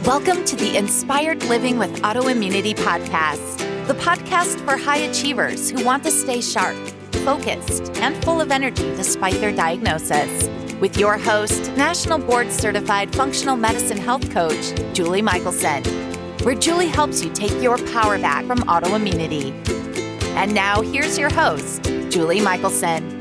Welcome to the Inspired Living with Autoimmunity podcast, the podcast for high achievers who want to stay sharp, focused, and full of energy despite their diagnosis. With your host, National Board Certified Functional Medicine Health Coach, Julie Michelson, where Julie helps you take your power back from autoimmunity. And now here's your host, Julie Michelson.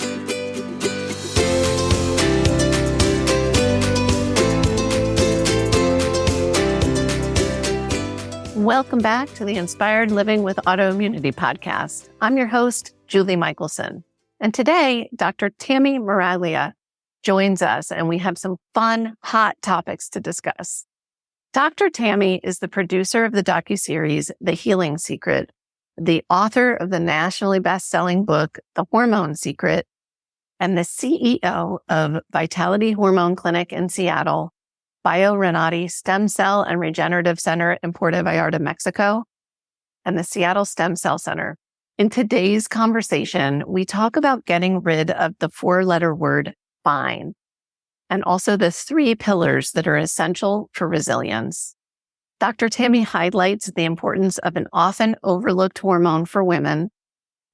Welcome back to the Inspired Living with Autoimmunity podcast. I'm your host, Julie Michelson. And today, Dr. Tami Meraglia joins us, and we have some fun, hot topics to discuss. Dr. Tami is the producer of the docuseries, The Healing Secret, the author of the nationally best-selling book, The Hormone Secret, and the CEO of Vitality Hormone Clinic in Seattle, BioRenati Stem Cell and Regenerative Center in Puerto Vallarta, Mexico, and the Seattle Stem Cell Center. In today's conversation, we talk about getting rid of the four-letter word fine, and also the three pillars that are essential for resilience. Dr. Tami highlights the importance of an often overlooked hormone for women,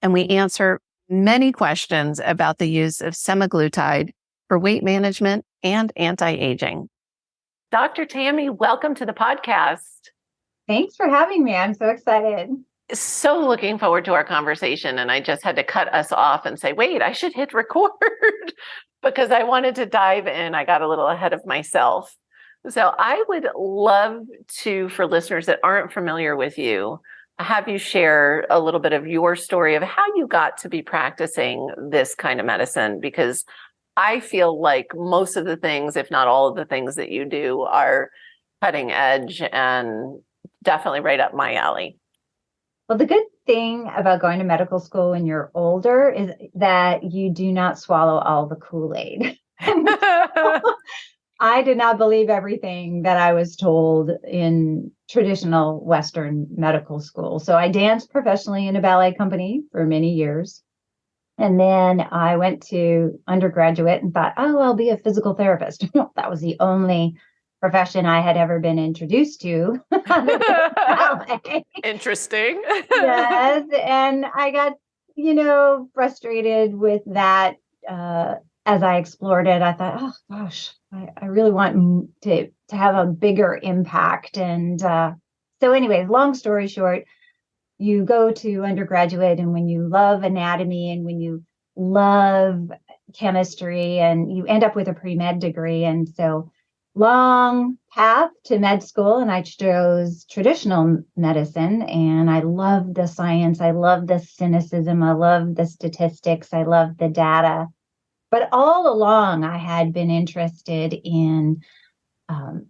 and we answer many questions about the use of semaglutide for weight management and anti-aging. Dr. Tami, welcome to the podcast. Thanks for having me. I'm so excited. So looking forward to our conversation. And I just had to cut us off and say, wait, I should hit record because I wanted to dive in. I got a little ahead of myself. So I would love to, for listeners that aren't familiar with you, have you share a little bit of your story of how you got to be practicing this kind of medicine, because I feel like most of the things, if not all of the things that you do, are cutting edge and definitely right up my alley. Well, the good thing about going to medical school when you're older is that you do not swallow all the Kool-Aid. I did not believe everything that I was told in traditional Western medical school. So I danced professionally in a ballet company for many years. And then I went to undergraduate and thought, oh, I'll be a physical therapist. That was the only profession I had ever been introduced to. Interesting. Yes. And I got, frustrated with that as I explored it. I thought, oh, gosh, I really want to have a bigger impact. And so anyways, long story short, you go to undergraduate, and when you love anatomy and when you love chemistry, and you end up with a pre-med degree. And so long path to med school, and I chose traditional medicine. And I love the science. I love the cynicism. I love the statistics. I love the data. But all along, I had been interested in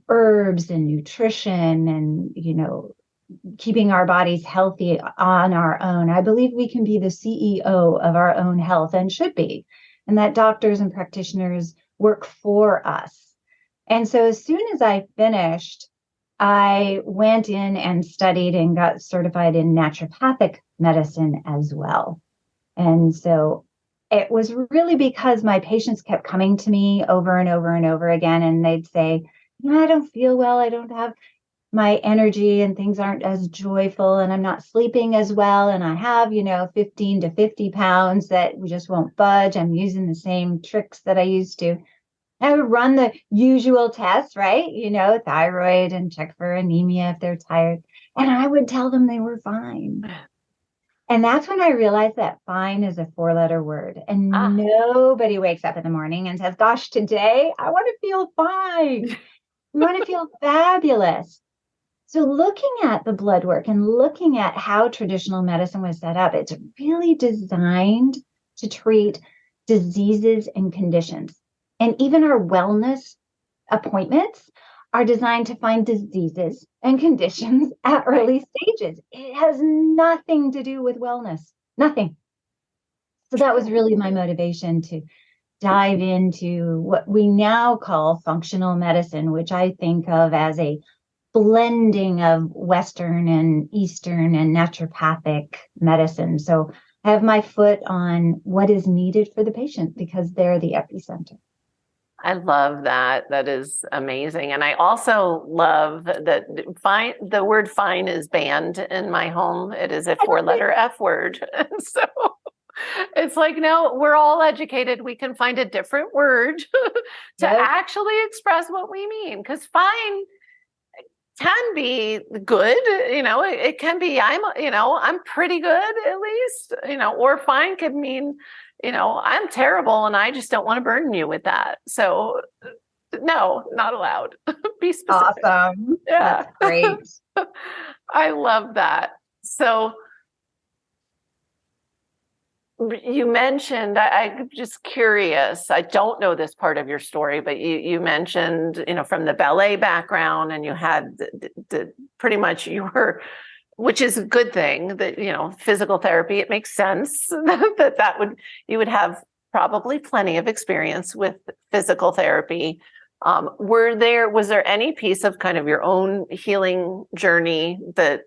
herbs and nutrition and, keeping our bodies healthy on our own. I believe we can be the CEO of our own health, and should be, and that doctors and practitioners work for us. And so as soon as I finished, I went in and studied and got certified in naturopathic medicine as well. And so it was really because my patients kept coming to me over and over and over again, and they'd say, I don't feel well. I don't have my energy, and things aren't as joyful, and I'm not sleeping as well. And I have, 15 to 50 pounds that just won't budge. I'm using the same tricks that I used to. I would run the usual tests, right? Thyroid, and check for anemia if they're tired. And I would tell them they were fine. And that's when I realized that fine is a four-letter word. And nobody wakes up in the morning and says, gosh, today I want to feel fine. We want to feel fabulous. So looking at the blood work and looking at how traditional medicine was set up, it's really designed to treat diseases and conditions. And even our wellness appointments are designed to find diseases and conditions at early stages. It has nothing to do with wellness, nothing. So that was really my motivation to dive into what we now call functional medicine, which I think of as a blending of Western and Eastern and naturopathic medicine. So I have my foot on what is needed for the patient because they're the epicenter. I love that. That is amazing. And I also love that fine, the word fine is banned in my home. It is a 4-letter F word. And so it's like, no, we're all educated. We can find a different word to actually express what we mean. Because fine can be good, it can be, I'm pretty good at least, or fine could mean, I'm terrible and I just don't want to burden you with that. So no, not allowed. Be specific. Awesome. Yeah. That's great. I love that. So you mentioned, I'm just curious, I don't know this part of your story, but you mentioned, from the ballet background, and you had the pretty much you were, which is a good thing that, physical therapy, it makes sense you would have probably plenty of experience with physical therapy. Was there any piece of kind of your own healing journey that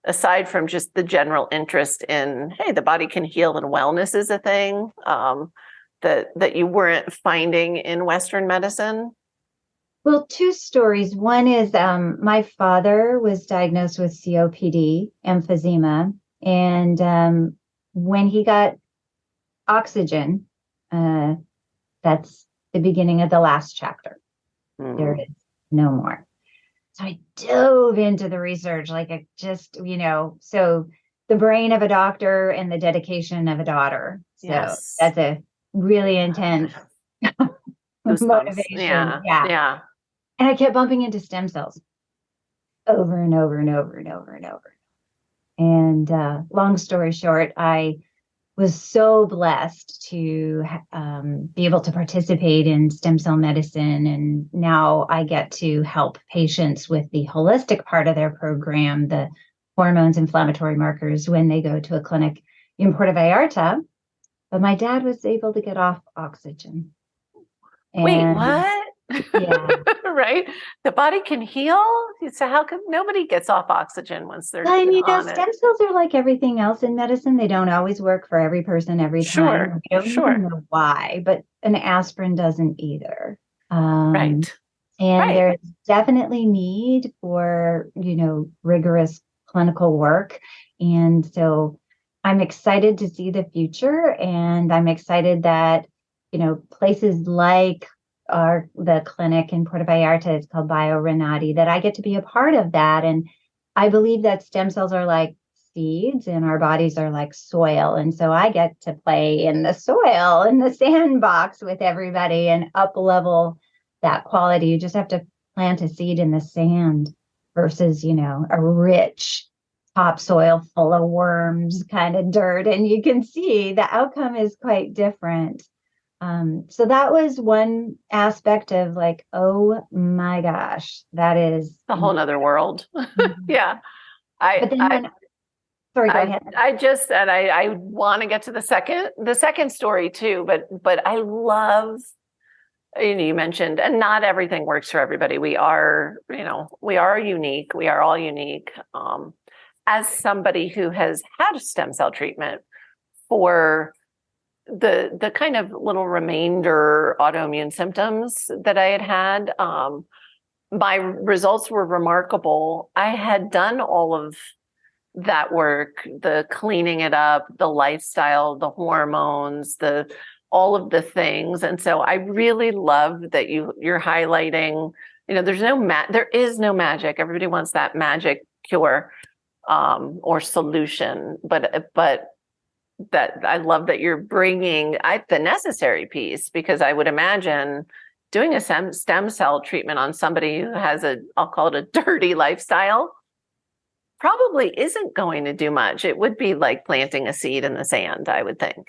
aside from just the general interest in, hey, the body can heal and wellness is a thing, that you weren't finding in Western medicine? Well, two stories. One is my father was diagnosed with COPD, emphysema, and when he got oxygen, that's the beginning of the last chapter. Mm-hmm. There is no more. So I dove into the research, like I just, so the brain of a doctor and the dedication of a daughter. So yes. That's a really intense motivation. Yeah. And I kept bumping into stem cells over and over and over and over and over. And long story short, I was so blessed to be able to participate in stem cell medicine. And now I get to help patients with the holistic part of their program, the hormones, inflammatory markers, when they go to a clinic in Puerto Vallarta. But my dad was able to get off oxygen. Wait, what? Yeah. Right? The body can heal? So how come nobody gets off oxygen once they're on stem cells are like everything else in medicine. They don't always work for every person every time. We don't even know why, but an aspirin doesn't either. Right. And there's definitely need for, rigorous clinical work. And so I'm excited to see the future. And I'm excited that, places like the clinic in Puerto Vallarta, it's called BioRenati, that I get to be a part of that. And I believe that stem cells are like seeds and our bodies are like soil. And so I get to play in the soil, in the sandbox with everybody and up level that quality. You just have to plant a seed in the sand versus, a rich topsoil full of worms, kind of dirt. And you can see the outcome is quite different. So that was one aspect of like, oh my gosh, that is a whole nother world. Yeah. Sorry, go ahead. I just said I want to get to the second story too, but I love, you mentioned, and not everything works for everybody. We are unique. We are all unique. As somebody who has had stem cell treatment for the kind of little remainder autoimmune symptoms that I had, my results were remarkable. I had done all of that work, the cleaning it up, the lifestyle, the hormones, all of the things. And so I really love that you're highlighting, there is no magic. Everybody wants that magic cure, or solution, but that I love that you're bringing the necessary piece, because I would imagine doing a stem cell treatment on somebody who has I'll call it a dirty lifestyle, probably isn't going to do much. It would be like planting a seed in the sand, I would think.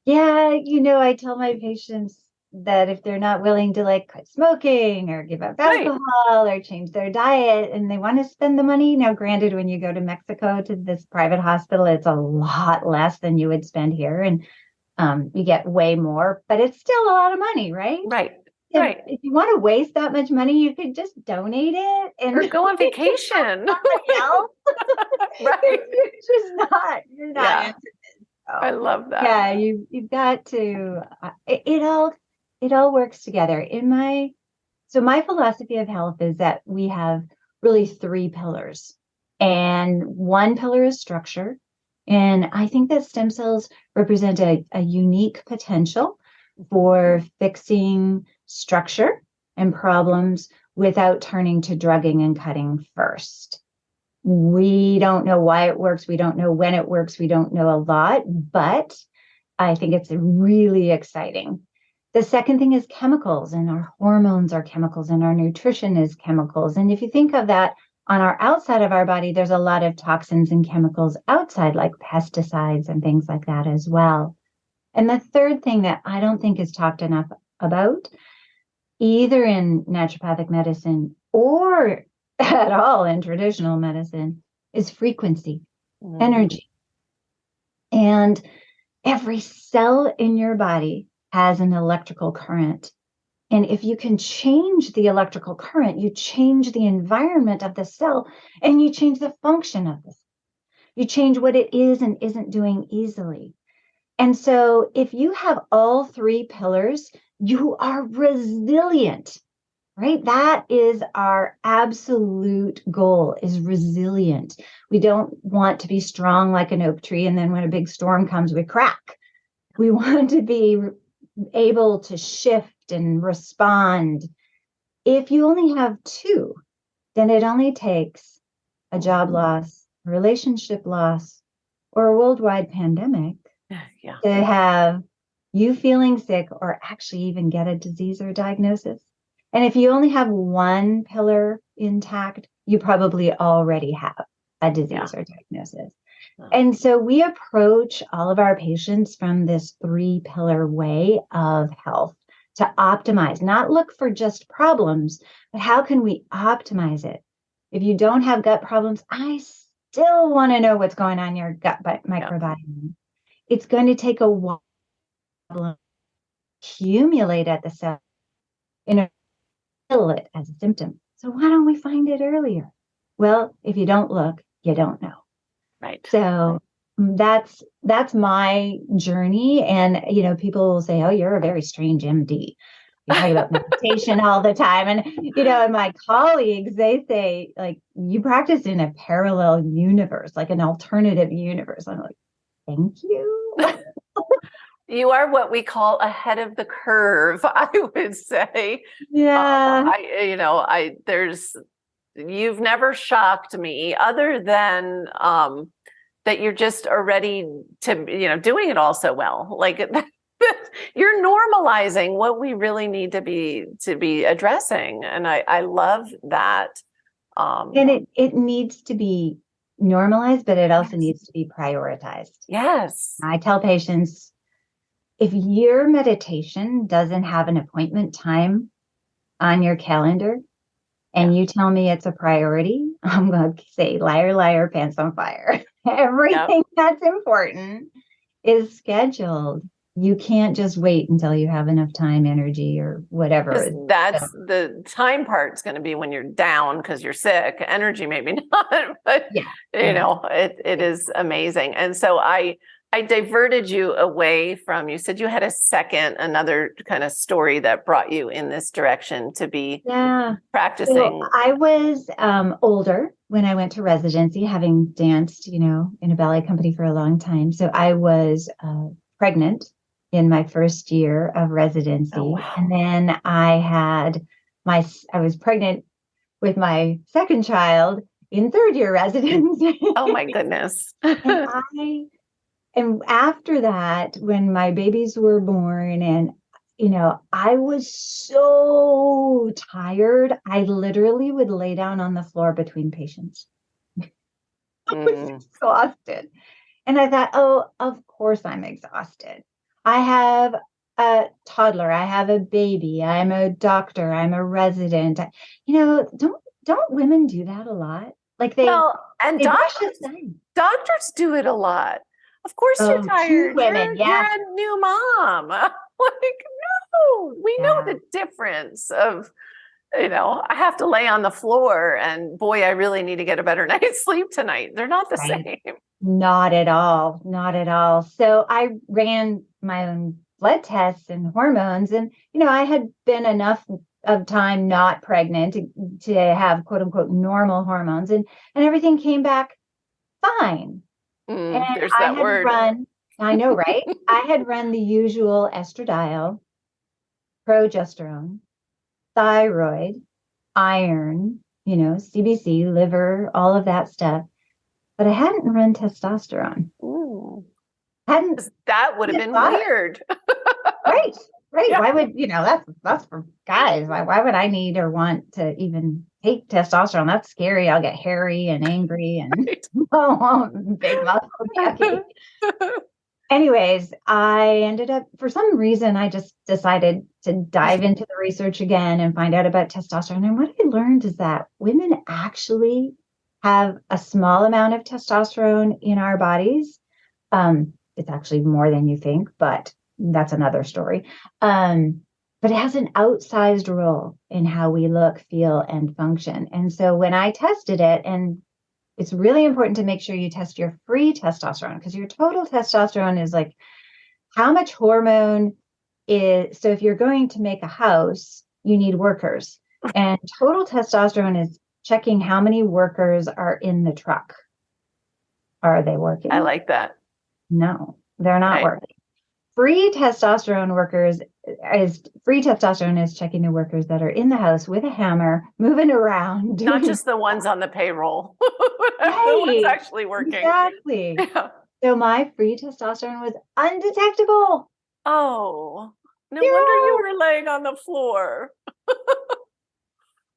Yeah. I tell my patients that if they're not willing to like quit smoking or give up alcohol or change their diet and they want to spend the money. Now, granted, when you go to Mexico to this private hospital, it's a lot less than you would spend here. And you get way more, but it's still a lot of money, right? Right. If you want to waste that much money, you could just donate it and go on vacation. Right. You're not. I love that. Yeah, you've got to. It it all works together. So my philosophy of health is that we have really three pillars, and one pillar is structure. And I think that stem cells represent a unique potential for fixing structure and problems without turning to drugging and cutting first. We don't know why it works. We don't know when it works. We don't know a lot, but I think it's really exciting. The second thing is chemicals, and our hormones are chemicals, and our nutrition is chemicals. And if you think of that on our outside of our body, there's a lot of toxins and chemicals outside, like pesticides and things like that as well. And the third thing that I don't think is talked enough about, either in naturopathic medicine or at all in traditional medicine, is frequency, energy. And every cell in your body has an electrical current. And if you can change the electrical current, you change the environment of the cell, and you change the function of the cell. You change what it is and isn't doing easily. And so if you have all three pillars, you are resilient, right? That is our absolute goal, is resilient. We don't want to be strong like an oak tree, and then when a big storm comes, we crack. We want to be able to shift and respond. If you only have two, then it only takes a job loss, a relationship loss, or a worldwide pandemic to have you feeling sick or actually even get a disease or diagnosis. And if you only have one pillar intact, you probably already have a disease or diagnosis. And so we approach all of our patients from this three-pillar way of health to optimize, not look for just problems, but how can we optimize it? If you don't have gut problems, I still want to know what's going on in your gut microbiome. It's going to take a while to accumulate at the cell and feel it as a symptom. So why don't we find it earlier? Well, if you don't look, you don't know. Right. So that's my journey. And, people will say, oh, you're a very strange MD. You talk about meditation all the time. And, and my colleagues, they say, like, you practice in a parallel universe, like an alternative universe. I'm like, thank you. You are what we call ahead of the curve, I would say. Yeah. You've never shocked me, other than that you're just already doing it all so well. Like you're normalizing what we really need to be addressing, and I love that. And it needs to be normalized, but it also needs to be prioritized. Yes. I tell patients, if your meditation doesn't have an appointment time on your calendar, and you tell me it's a priority, I'm going to say, liar, liar, pants on fire. Everything that's important is scheduled. You can't just wait until you have enough time, energy, or whatever. That's the time part's going to be when you're down because you're sick. Energy, maybe not, but it is amazing. And so I diverted you away from, you said you had another kind of story that brought you in this direction to be practicing. So I was older when I went to residency, having danced, in a ballet company for a long time. So I was pregnant in my first year of residency. Oh, wow. And then I was pregnant with my second child in third year residency. Oh my goodness. And after that, when my babies were born, and, I was so tired, I literally would lay down on the floor between patients. I was exhausted. And I thought, oh, of course I'm exhausted. I have a toddler. I have a baby. I'm a doctor. I'm a resident. Don't women do that a lot? Like doctors do it a lot. Of course, you're tired. Women, you're a new mom. No, we know the difference of, I have to lay on the floor, and boy, I really need to get a better night's sleep tonight. They're not the same. Not at all. Not at all. So I ran my own blood tests and hormones. And, I had been enough of time not pregnant to have quote unquote normal hormones, and everything came back fine. And There's I that had word. run, I know, right? I had run the usual estradiol, progesterone, thyroid, iron, CBC, liver, all of that stuff. But I hadn't run testosterone. Ooh. Hadn't That would have been thought it. weird. Right. Yeah. Why would, that's for guys. Why would I need or want to even take testosterone? That's scary. I'll get hairy and angry and big muscle. Yucky. Anyways, I ended up, for some reason, I just decided to dive into the research again and find out about testosterone. And what I learned is that women actually have a small amount of testosterone in our bodies. It's actually more than you think, but that's another story. But it has an outsized role in how we look, feel, and function. And so when I tested it, and it's really important to make sure you test your free testosterone, because your total testosterone is like how much hormone is. So if you're going to make a house, you need workers. And total testosterone is checking how many workers are in the truck. Are they working? I like that. No, they're not working. Free testosterone is checking the workers that are in the house with a hammer, moving around. Not just the ones on the payroll. Right. The ones actually working. Exactly. Yeah. So my free testosterone was undetectable. Oh, no wonder you were laying on the floor.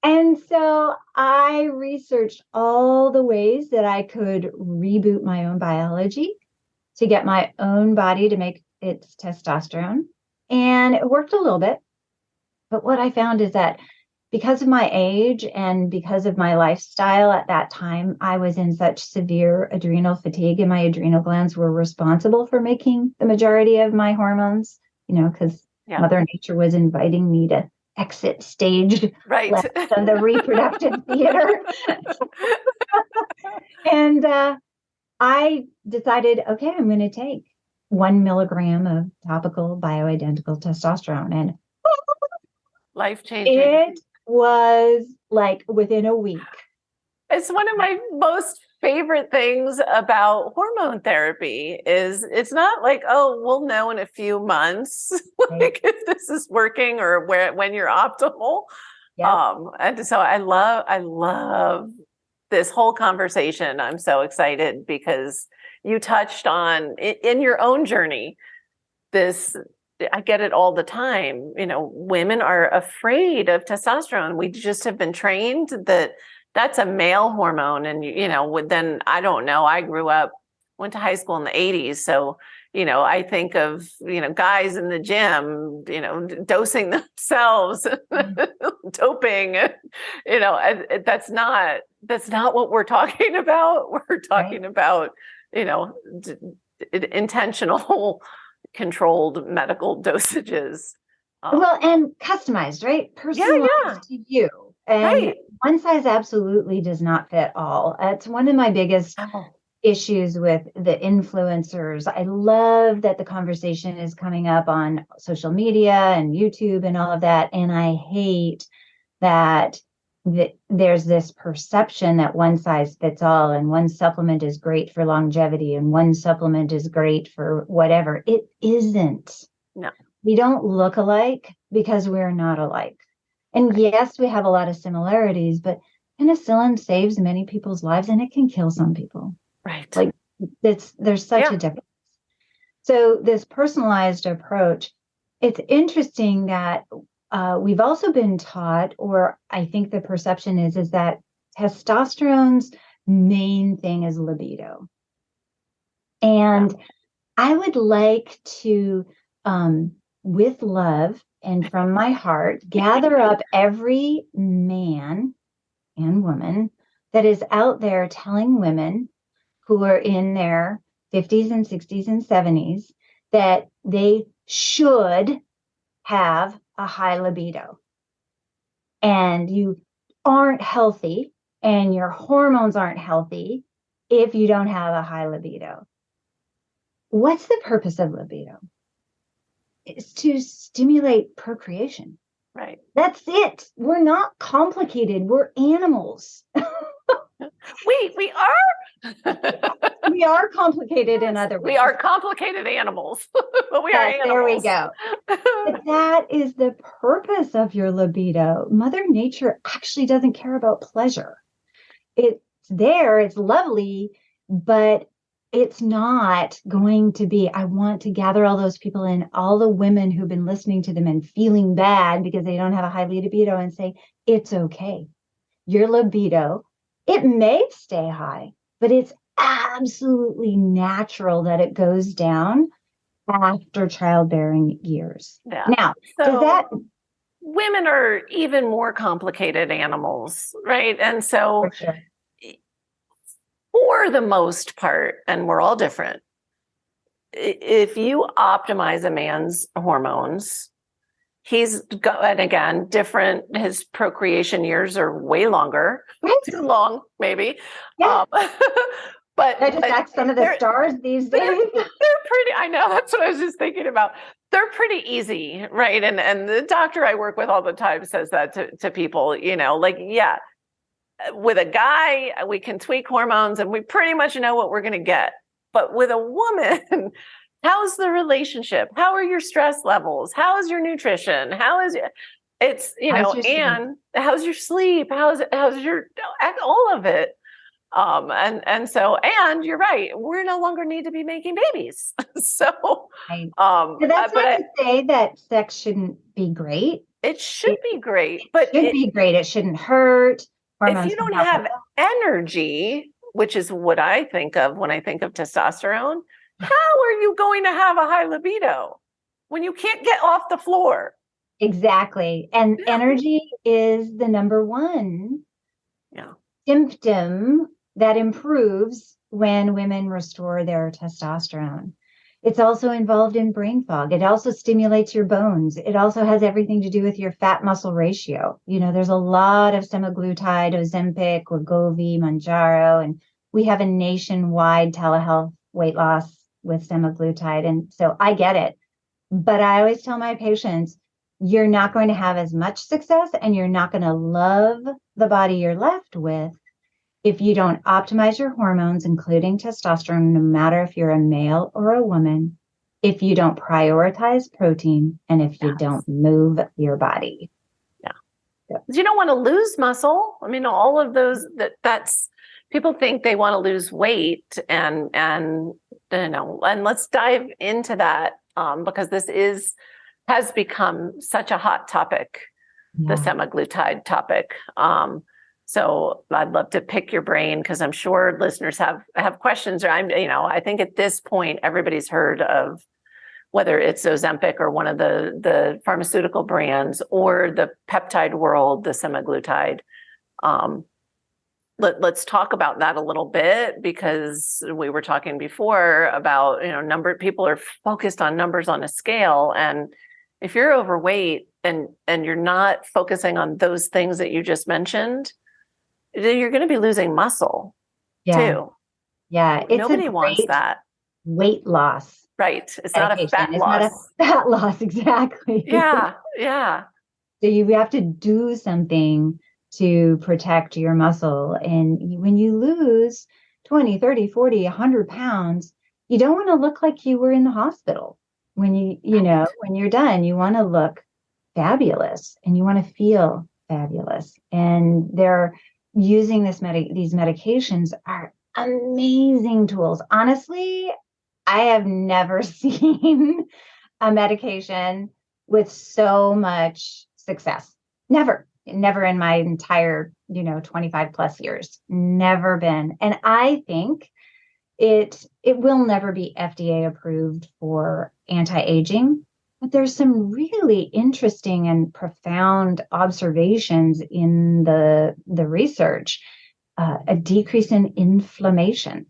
And so I researched all the ways that I could reboot my own biology to get my own body to make its testosterone. And it worked a little bit. But what I found is that because of my age and because of my lifestyle at that time, I was in such severe adrenal fatigue, and my adrenal glands were responsible for making the majority of my hormones, because Mother Nature was inviting me to exit stage left of the reproductive theater. And I decided, okay, I'm going to take 1 milligram of topical bioidentical testosterone, and life-changing. It was like within a week. It's one of my most favorite things about hormone therapy is it's not like, oh, we'll know in a few months like if this is working or when you're optimal. Yep. And so I love this whole conversation. I'm so excited because you touched on in your own journey this. I get it all the time. Women are afraid of testosterone. We just have been trained that that's a male hormone. And, then I don't know. I went to high school in the 80s. So, I think of, guys in the gym, dosing themselves, doping, that's not what we're talking about. We're talking about, intentional controlled medical dosages. Well, and customized, right? Personalized to you. And one size absolutely does not fit all. It's one of my biggest issues with the influencers. I love that the conversation is coming up on social media and YouTube and all of that. And I hate that there's this perception that one size fits all, and one supplement is great for longevity and one supplement is great for whatever. It isn't. No. We don't look alike because we're not alike. And yes, we have a lot of similarities, but penicillin saves many people's lives and it can kill some people. Right. Like there's such a difference. So this personalized approach, it's interesting that we've also been taught, or I think the perception is that testosterone's main thing is libido. And I would like to, with love and from my heart, gather up every man and woman that is out there telling women who are in their 50s and 60s and 70s that they should have a high libido. And you aren't healthy and your hormones aren't healthy if you don't have a high libido. What's the purpose of libido? is to stimulate procreation. Right. That's it. We're not complicated. We're animals. We are. We are complicated in other ways. We are complicated animals, but we are animals. There we go. But that is the purpose of your libido. Mother Nature actually doesn't care about pleasure. It's there, it's lovely, but it's not going to be, I want to gather all those people in, all the women who've been listening to them and feeling bad because they don't have a high libido, and say, it's okay. Your libido, it may stay high, but it's absolutely natural that it goes down after childbearing years. Yeah. Now, does that... Women are even more complicated animals, right? And so, For sure. For the most part, and we're all different, if you optimize a man's hormones, he's got, and again, different, his procreation years are way longer, too long, maybe. Yeah. But I just asked some of the stars these days. They're pretty, I know, that's what I was just thinking about. They're pretty easy, right? And the doctor I work with all the time says that to people, you know, like, yeah, with a guy, we can tweak hormones and we pretty much know what we're going to get. But with a woman, how's the relationship? How are your stress levels? How is your nutrition? How is it's, you know, and how's your sleep? How's your, all of it. And you're right, we're no longer need to be making babies. So, that's not to say that sex shouldn't be great. It should be great, but it should be great. It shouldn't hurt. Hormones, if you don't have energy, which is what I think of when I think of testosterone, how are you going to have a high libido when you can't get off the floor? Exactly. And energy is the number one symptom that improves when women restore their testosterone. It's also involved in brain fog. It also stimulates your bones. It also has everything to do with your fat muscle ratio. You know, there's a lot of semaglutide, Ozempic, Wegovy, Mounjaro, and we have a nationwide telehealth weight loss with semaglutide. And so I get it. But I always tell my patients, you're not going to have as much success and you're not going to love the body you're left with if you don't optimize your hormones, including testosterone, no matter if you're a male or a woman, if you don't prioritize protein, and if you don't move your body. Yeah. You don't want to lose muscle. I mean, all of those, that's, people think they want to lose weight and, you know, and let's dive into that because this has become such a hot topic, the semaglutide topic. So I'd love to pick your brain because I'm sure listeners have questions. Or I think at this point, everybody's heard of whether it's Ozempic or one of the pharmaceutical brands or the peptide world, the semaglutide. Let's talk about that a little bit because we were talking before about, people are focused on numbers on a scale. And if you're overweight and you're not focusing on those things that you just mentioned, you're going to be losing muscle too. Yeah. Nobody wants that. Weight loss. Right. It's not a fat loss. Not a fat loss. Exactly. Yeah. Yeah. So you have to do something to protect your muscle. And when you lose 20, 30, 40, 100 pounds, you don't want to look like you were in the hospital. When when you're done, you want to look fabulous and you want to feel fabulous. And they're using these medications are amazing tools. Honestly, I have never seen a medication with so much success. Never in my entire, 25 plus years, never been. And I think it will never be FDA approved for anti-aging. But there's some really interesting and profound observations in the research. A decrease in inflammation,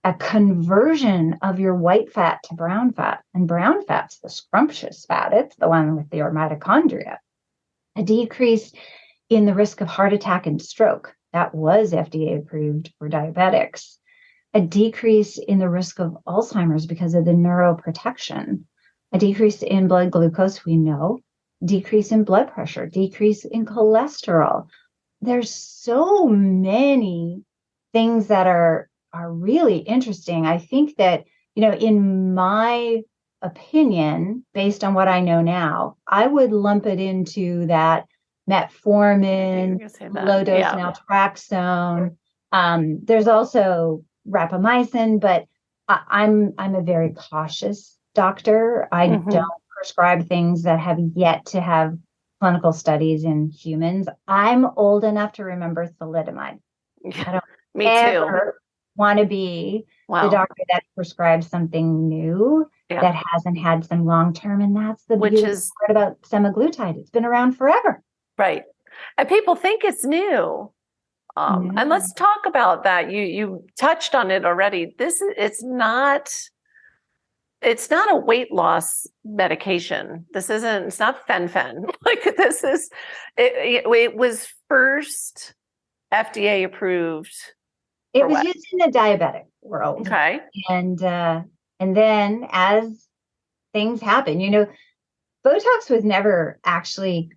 a conversion of your white fat to brown fat. And brown fat's the scrumptious fat. It's the one with your mitochondria. A decrease in the risk of heart attack and stroke. That was FDA approved for diabetics. A decrease in the risk of Alzheimer's because of the neuroprotection. A decrease in blood glucose, we know, decrease in blood pressure, decrease in cholesterol. There's so many things that are really interesting. I think that, in my opinion, based on what I know now, I would lump it into that metformin, low dose naltrexone. There's also rapamycin, but I'm a very cautious doctor. I don't prescribe things that have yet to have clinical studies in humans. I'm old enough to remember thalidomide. I don't ever want to be the doctor that prescribes something new that hasn't had some long-term. And that's the beautiful part about semaglutide. It's been around forever. Right. And people think it's new. And let's talk about that. You touched on it already. It's not a weight loss medication. It's not fen-phen. It was first FDA approved. It was used in the diabetic world. Okay. And then as things happen, Botox was never actually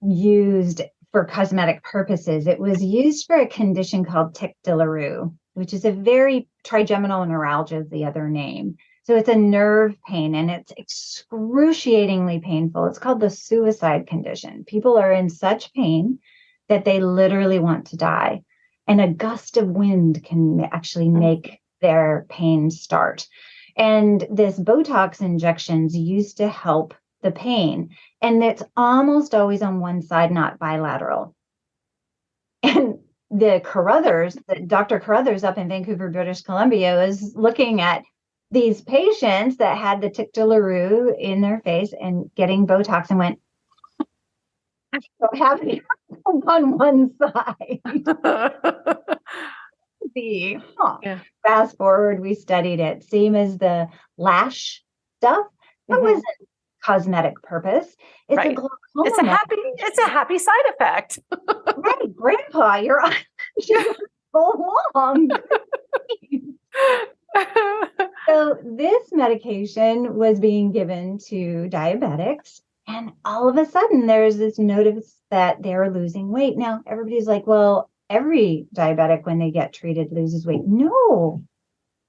used for cosmetic purposes. It was used for a condition called tic douloureux, which is a very trigeminal neuralgia is the other name. So it's a nerve pain and it's excruciatingly painful. It's called the suicide condition. People are in such pain that they literally want to die. And a gust of wind can actually make their pain start. And this Botox injections used to help the pain. And it's almost always on one side, not bilateral. And Dr. Carruthers up in Vancouver, British Columbia, was looking at these patients that had the tic douloureux in their face and getting Botox and went, I don't have any on one side. Fast forward, we studied it. Same as the lash stuff. That wasn't cosmetic purpose. It's a glaucoma. It's a happy side effect. Right, Grandpa, you're full along. So this medication was being given to diabetics, and all of a sudden there's this notice that they're losing weight. Now everybody's like, well, every diabetic when they get treated loses weight. No.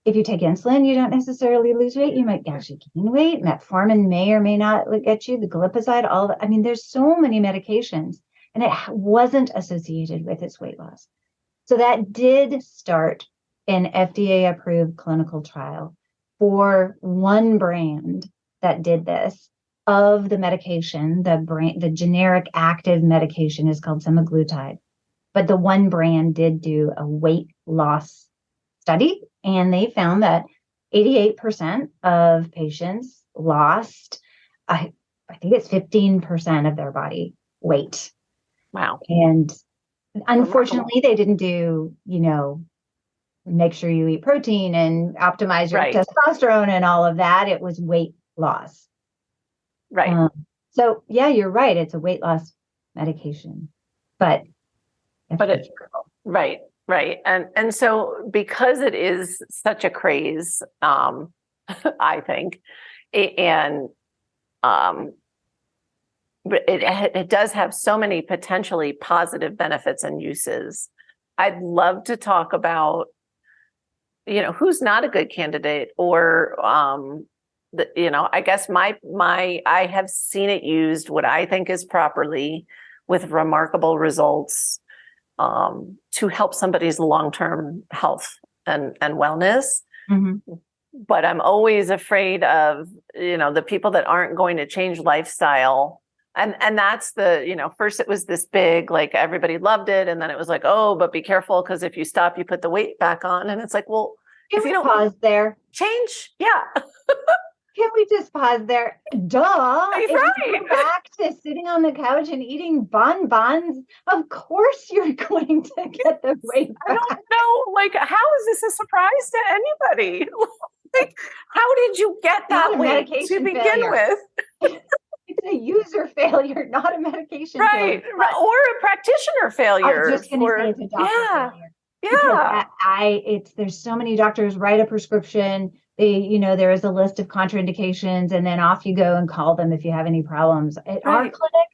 If you take insulin, you don't necessarily lose weight. You might actually gain weight. Metformin may or may not get you. The glipizide, there's so many medications, and it wasn't associated with its weight loss. So that did start an FDA-approved clinical trial for one brand that did this of the medication. The generic active medication is called semaglutide, but the one brand did do a weight loss study, and they found that 88% of patients lost, I think it's 15% of their body weight. Wow. And unfortunately, they didn't do, make sure you eat protein and optimize your testosterone and all of that. It was weight loss. Right. So yeah, you're right. It's a weight loss medication, but it's right. Right. And so because it is such a craze, I think, but it does have so many potentially positive benefits and uses. I'd love to talk about, who's not a good candidate, or, I guess I have seen it used what I think is properly with remarkable results. To help somebody's long-term health and wellness. Mm-hmm. But I'm always afraid of, the people that aren't going to change lifestyle. And that's first it was this big, like everybody loved it. And then it was like, oh, but be careful, because if you stop, you put the weight back on. And it's like, well, if you don't pause there, change. Yeah. Can we just pause there? Duh. If you go back to sitting on the couch and eating bonbons, of course you're going to get the weight back. I don't know. How is this a surprise to anybody? How did you get that weight to begin with? It's a user failure, not a medication failure. Right. Or a practitioner failure. I was just going to say it's a doctor failure. Yeah. There's so many doctors write a prescription. There is a list of contraindications, and then off you go and call them if you have any problems. At our clinic,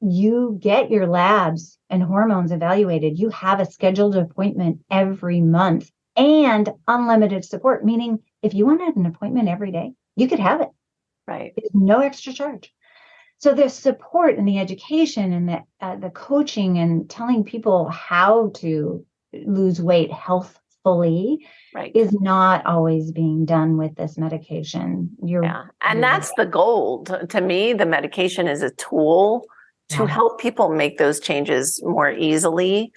you get your labs and hormones evaluated. You have a scheduled appointment every month and unlimited support, meaning if you wanted an appointment every day, you could have it. Right. There's no extra charge. So there's support and the education and the coaching and telling people how to lose weight healthfully is not always being done with this medication. And that's the goal. To me, the medication is a tool to help people make those changes more easily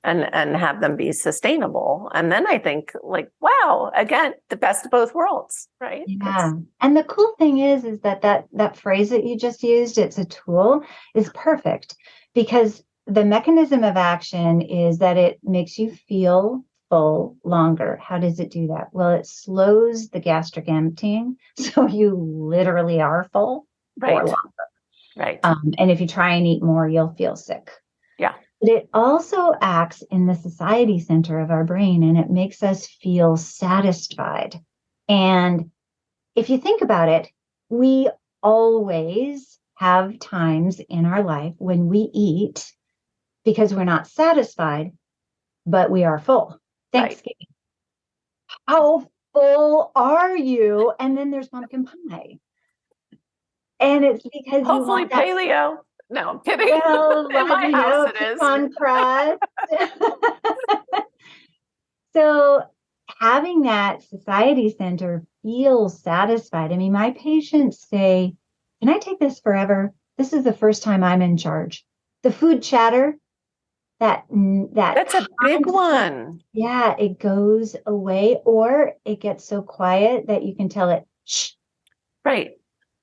and have them be sustainable. And then I think wow, again, the best of both worlds, right? Yeah. And the cool thing is that phrase that you just used, it's a tool, is perfect, because the mechanism of action is that it makes you feel full longer. How does it do that? Well, it slows the gastric emptying. So you literally are full for longer. Right. And if you try and eat more, you'll feel sick. Yeah. But it also acts in the satiety center of our brain, and it makes us feel satisfied. And if you think about it, we always have times in our life when we eat because we're not satisfied, but we are full. Thanksgiving. How full are you? And then there's pumpkin pie. And it's because hopefully paleo. No, I'm kidding. Well, in my house it is. On crust. So having that satiety center feels satisfied. I mean, my patients say, "Can I take this forever? This is the first time I'm in charge." The food chatter, that's a big one. Yeah, it goes away, or it gets so quiet that you can tell it, "Shh." Right.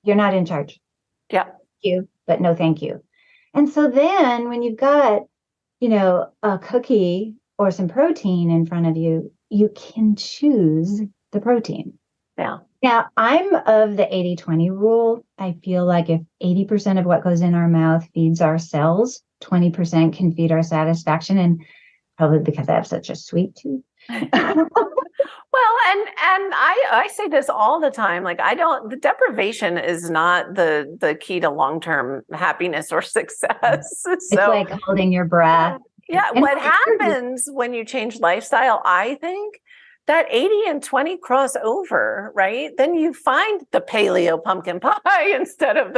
You're not in charge. Yeah. Thank you, but no thank you. And so then when you've got, a cookie or some protein in front of you, you can choose the protein. Yeah. Now, I'm of the 80-20 rule. I feel like if 80% of what goes in our mouth feeds our cells, 20% can feed our satisfaction. And probably because I have such a sweet tooth. Well, and I say this all the time. The deprivation is not the key to long-term happiness or success. It's like holding your breath. Yeah. What happens when you change lifestyle, I think, that 80 and 20 cross over, right? Then you find the paleo pumpkin pie instead of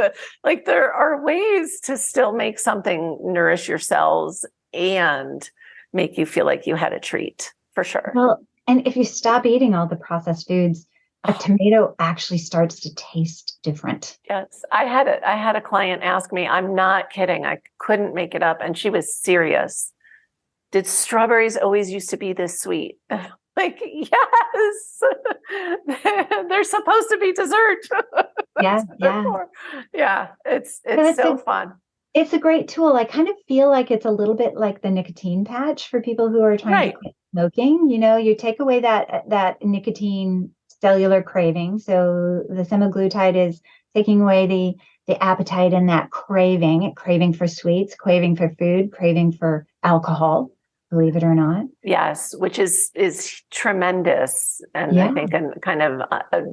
there are ways to still make something nourish your cells and make you feel like you had a treat, for sure. Well, and if you stop eating all the processed foods, a tomato actually starts to taste different. Yes. I had a client ask me, I'm not kidding, I couldn't make it up, and she was serious. Did strawberries always used to be this sweet? Yes, they're supposed to be dessert. Yeah. It's so fun. It's a great tool. I kind of feel like it's a little bit like the nicotine patch for people who are trying to quit smoking. You take away that nicotine cellular craving. So the semaglutide is taking away the appetite and that craving for sweets, craving for food, craving for alcohol, believe it or not. Yes, which is tremendous. And I think kind of a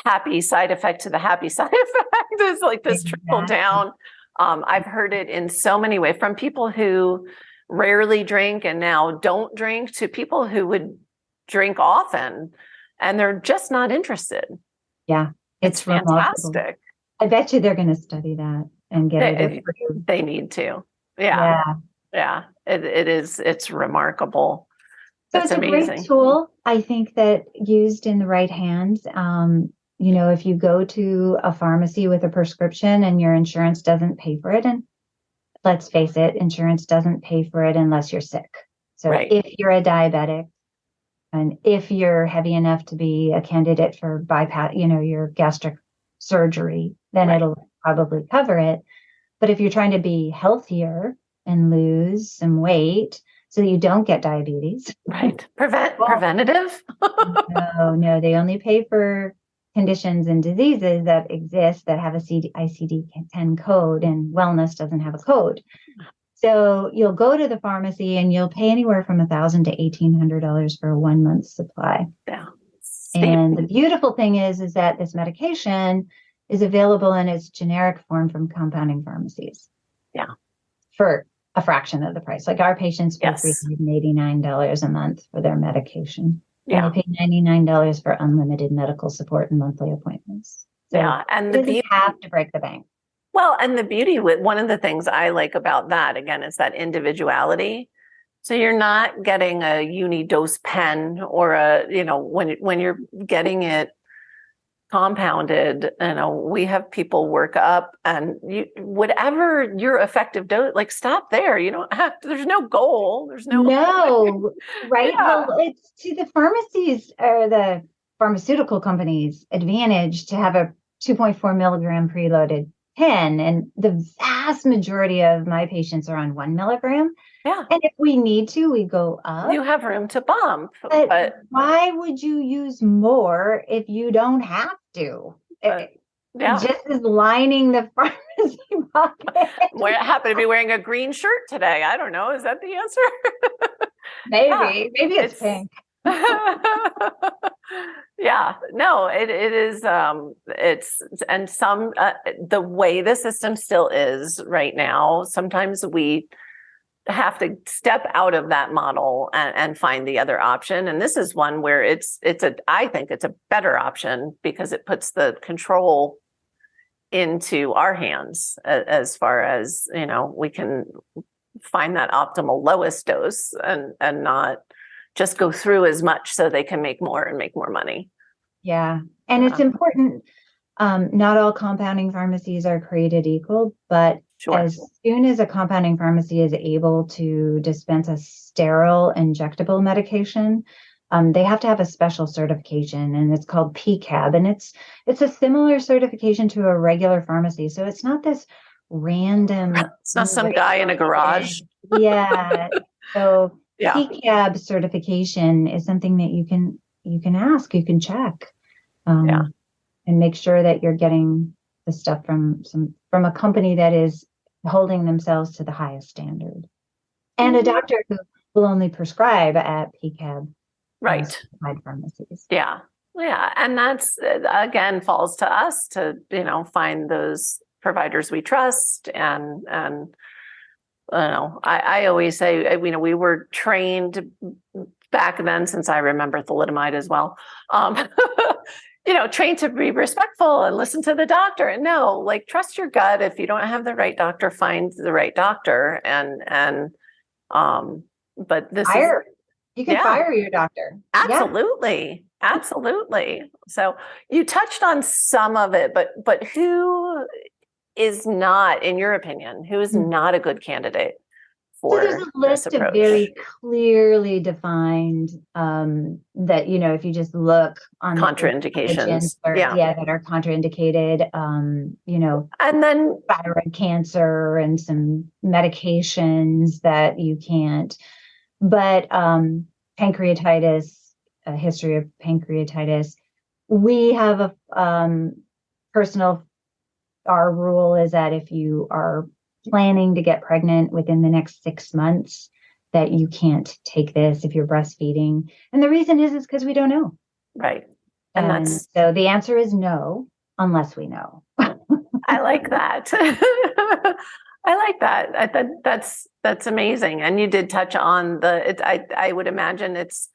happy side effect to the happy side effect is this trickle down. I've heard it in so many ways, from people who rarely drink and now don't drink to people who would drink often and they're just not interested. Yeah, it's fantastic. I bet you they're going to study that and get it approved. They need to. Yeah. It's remarkable. So it's amazing. A great tool, I think, that used in the right hands. If you go to a pharmacy with a prescription and your insurance doesn't pay for it, and let's face it, insurance doesn't pay for it unless you're sick. So if you're a diabetic and if you're heavy enough to be a candidate for bypass, your gastric surgery, then it'll probably cover it. But if you're trying to be healthier and lose some weight so that you don't get diabetes. Right. Preventative? No, they only pay for conditions and diseases that exist that have a ICD-10 code, and wellness doesn't have a code. So you'll go to the pharmacy and you'll pay anywhere from $1,000 to $1,800 for a 1 month supply. Yeah. And the beautiful thing is that this medication is available in its generic form from compounding pharmacies. Yeah. For a fraction of the price. Like our patients pay Yes. $389 a month for their medication. Yeah. And they pay $99 for unlimited medical support and monthly appointments. So yeah. And it doesn't have to break the bank. Well, and the beauty with one of the things I like about that, again, is that individuality. So you're not getting a uni-dose pen or when you're getting it compounded, we have people work up and whatever your effective dose, like stop there. You don't have to, there's no goal. There's no, right. Yeah. Well, it's to the pharmacies or the pharmaceutical companies' advantage to have a 2.4 milligram preloaded pen. And the vast majority of my patients are on 1 milligram. Yeah. And if we need to, we go up. You have room to bump. But why would you use more if you don't have to? Yeah. Just as lining the pharmacy pocket. I happen to be wearing a green shirt today. I don't know. Is that the answer? Maybe it's pink. Yeah, no, it is. And some, the way the system still is right now, sometimes we have to step out of that model and find the other option. And this is one where I think it's a better option because it puts the control into our hands as far as, we can find that optimal lowest dose and not just go through as much so they can make more and make more money. Yeah. And it's important. Not all compounding pharmacies are created equal, but as soon as a compounding pharmacy is able to dispense a sterile injectable medication, they have to have a special certification, and it's called PCAB. And it's a similar certification to a regular pharmacy. So it's not this random. It's not some guy in a garage. Yeah. So PCAB certification is something that you can ask, you can check, and make sure that you're getting the stuff from a company that is holding themselves to the highest standard, and a doctor who will only prescribe at PCAB pharmacies. Yeah. And that's, again, falls to us to, find those providers we trust. And I always say, we were trained back then, since I remember thalidomide as well, trained to be respectful and listen to the doctor. And trust your gut. If you don't have the right doctor, find the right doctor. But this you can fire your doctor. Absolutely. Yeah. Absolutely. So you touched on some of it, but who is not, in your opinion, who is not a good candidate for there's a list of very clearly defined that, if you just look on contraindications that are contraindicated, and then thyroid cancer and some medications that you can't, but pancreatitis, a history of pancreatitis. We have our rule is that if you are planning to get pregnant within the next 6 months, that you can't take this if you're breastfeeding. And the reason is because we don't know. Right. And so the answer is no, unless we know. I like that. I like that. That's amazing. And you did touch on I would imagine it's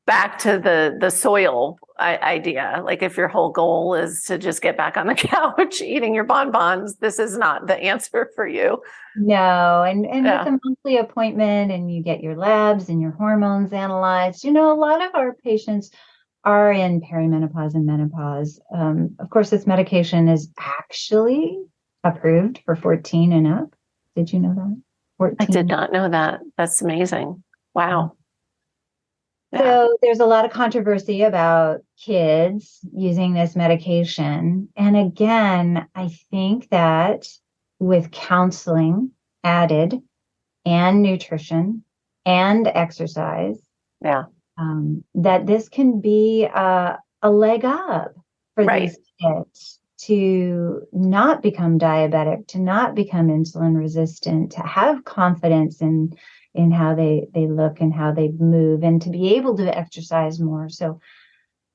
back to the soil idea. Like if your whole goal is to just get back on the couch eating your bonbons, this is not the answer for you. No. And with a monthly appointment and you get your labs and your hormones analyzed, a lot of our patients are in perimenopause and menopause. Of course, this medication is actually approved for 14 and up. Did you know that? 14. I did not know that. That's amazing. Wow. So there's a lot of controversy about kids using this medication. And again, I think that with counseling added and nutrition and exercise, that this can be a leg up for these kids to not become diabetic, to not become insulin resistant, to have confidence in how they look and how they move, and to be able to exercise more. So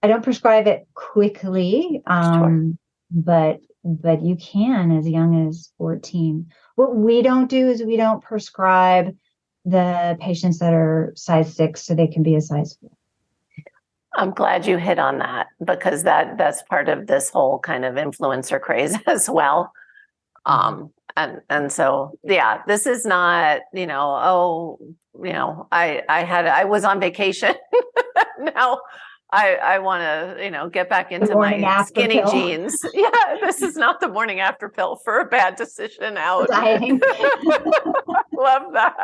I don't prescribe it quickly, Sure. but you can as young as 14. What we don't do is we don't prescribe the patients that are size 6 so they can be a size 4. I'm glad you hit on that, because that's part of this whole kind of influencer craze as well. And so, yeah, this is not, I was on vacation. Now I want to, get back into morning my after skinny pill. jeans. Yeah, this is not the morning after pill for a bad decision out. Dieting. Love that.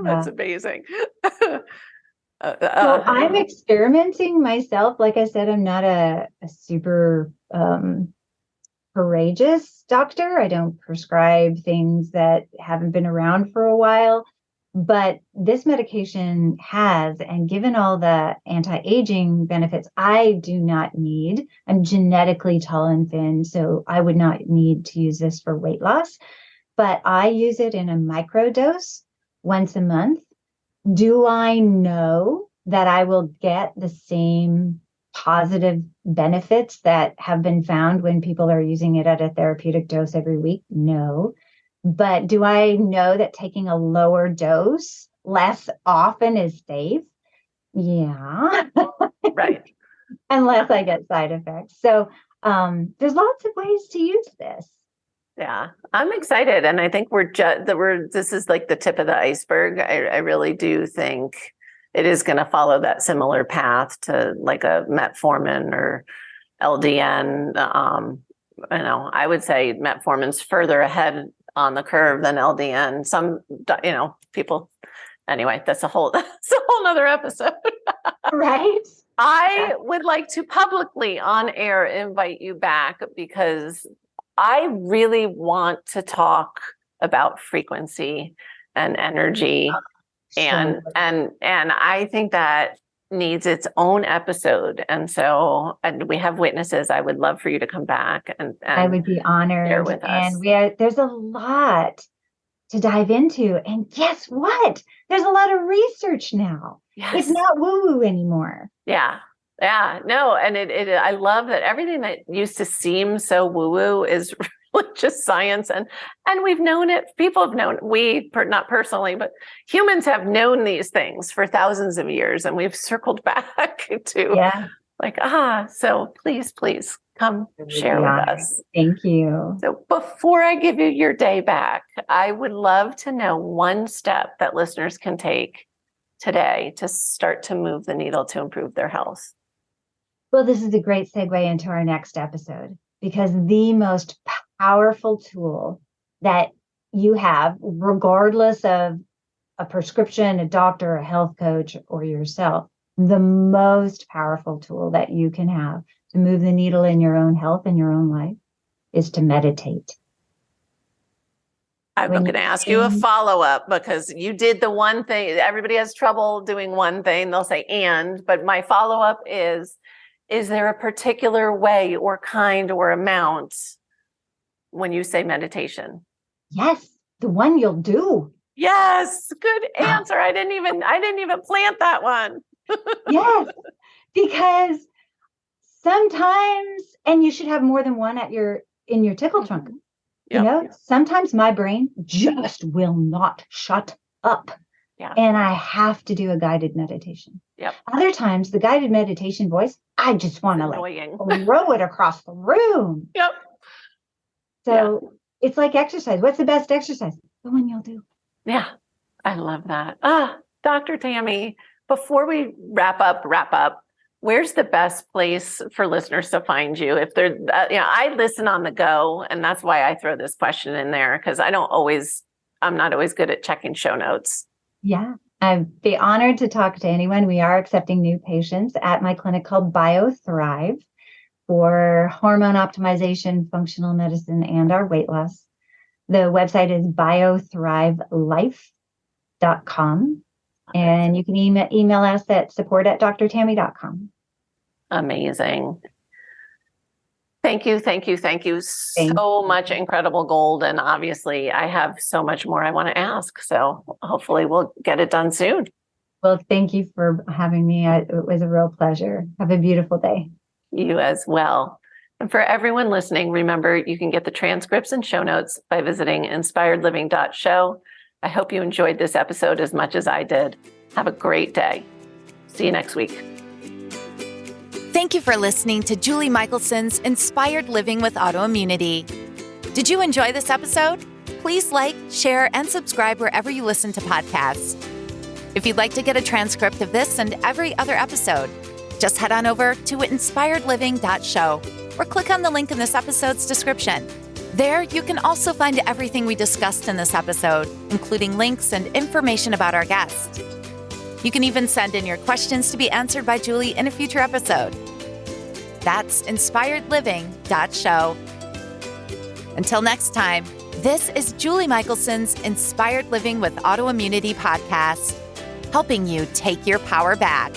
That's Yeah. amazing. So I'm experimenting myself. Like I said, I'm not a super courageous doctor. I don't prescribe things that haven't been around for a while. But this medication has, and given all the anti-aging benefits, I do not need. I'm genetically tall and thin, so I would not need to use this for weight loss. But I use it in a microdose once a month. Do I know that I will get the same positive benefits that have been found when people are using it at a therapeutic dose every week? No. But do I know that taking a lower dose less often is safe? Yeah. Right. Unless I get side effects. So there's lots of ways to use this. Yeah, I'm excited. And I think this is like the tip of the iceberg. I really do think it is going to follow that similar path to like a metformin or LDN. I would say metformin's further ahead on the curve than LDN. Some, people, anyway, that's a whole nother episode. Right. I would like to publicly on air invite you back, because I really want to talk about frequency and energy. Sure. And I think that needs its own episode. And so, and we have witnesses. I would love for you to come back and I would be honored. share with us. And there's a lot to dive into. And guess what? There's a lot of research now. Yes. It's not woo-woo anymore. Yeah. Yeah, no. And I love that everything that used to seem so woo-woo is really just science. And we've known it. People have known, not personally, but humans have known these things for thousands of years. And we've circled back to so please come share with us. Thank you. So before I give you your day back, I would love to know one step that listeners can take today to start to move the needle to improve their health. Well, this is a great segue into our next episode, because the most powerful tool that you have, regardless of a prescription, a doctor, a health coach, or yourself, the most powerful tool that you can have to move the needle in your own health and your own life is to meditate. I'm going to ask you a follow-up, because you did the one thing. Everybody has trouble doing one thing. They'll say, but my follow-up is there a particular way or kind or amount when you say meditation? Yes, the one you'll do. Yes, good answer. I didn't even plant that one. Yes, because sometimes, and you should have more than one in your tickle trunk. Yep. Sometimes my brain just will not shut up. Yeah. And I have to do a guided meditation. Yep. Other times, the guided meditation voice, I just want to throw it across the room. Yep. So it's like exercise. What's the best exercise? The one you'll do. Yeah. I love that. Dr. Tami, before we wrap up, where's the best place for listeners to find you? If they're, I listen on the go, and that's why I throw this question in there, because I'm not always good at checking show notes. Yeah, I'd be honored to talk to anyone. We are accepting new patients at my clinic called BioThrive for hormone optimization, functional medicine, and our weight loss. The website is biothrivelife.com. And you can email us at support@drtami.com. Amazing. Thank you so much. Incredible gold. And obviously I have so much more I want to ask. So hopefully we'll get it done soon. Well, thank you for having me. It was a real pleasure. Have a beautiful day. You as well. And for everyone listening, remember you can get the transcripts and show notes by visiting inspiredliving.show. I hope you enjoyed this episode as much as I did. Have a great day. See you next week. Thank you for listening to Julie Michelson's Inspired Living with Autoimmunity. Did you enjoy this episode? Please like, share, and subscribe wherever you listen to podcasts. If you'd like to get a transcript of this and every other episode, just head on over to inspiredliving.show or click on the link in this episode's description. There, you can also find everything we discussed in this episode, including links and information about our guest. You can even send in your questions to be answered by Julie in a future episode. That's inspiredliving.show. Until next time, this is Julie Michelson's Inspired Living with Autoimmunity podcast, helping you take your power back.